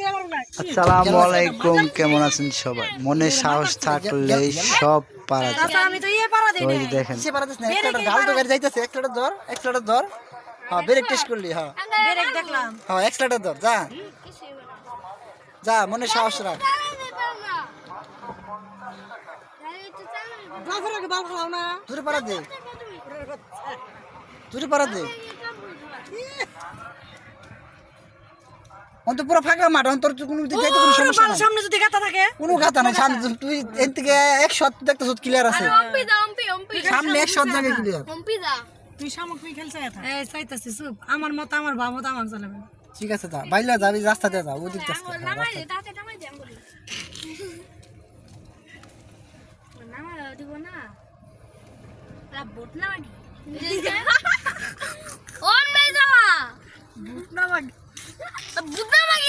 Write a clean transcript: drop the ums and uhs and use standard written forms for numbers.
আসসালামু আলাইকুম, কেমন আছেন সবাই? মনে সাহস থাকলেই সব পারা যায়। ওই যে দেখেন যা মনে সাহস রাখ। তুই পারা দে, তুই পারা দে। অন্ত পুরো ফাঁকা মাঠ, অন্তর কোনো দিকে যাইতে কোনো সমস্যা নাই। সামনে যদি গাতা থাকে কোনো গাতা নাই সামনে, তুই এর থেকে এক শট দেখতে শট ক্লিয়ার আছে। সামনে এক শট জায়গায় ক্লিয়ার। তুই সামগ্রী খেলছে এই চাইতাছি চুপ। আমার মত আমার বাবা মত আমার চলে না। ঠিক আছে, যা বাইলা যাবি, রাস্তা দিয়ে যা, ওদিক রাস্তা না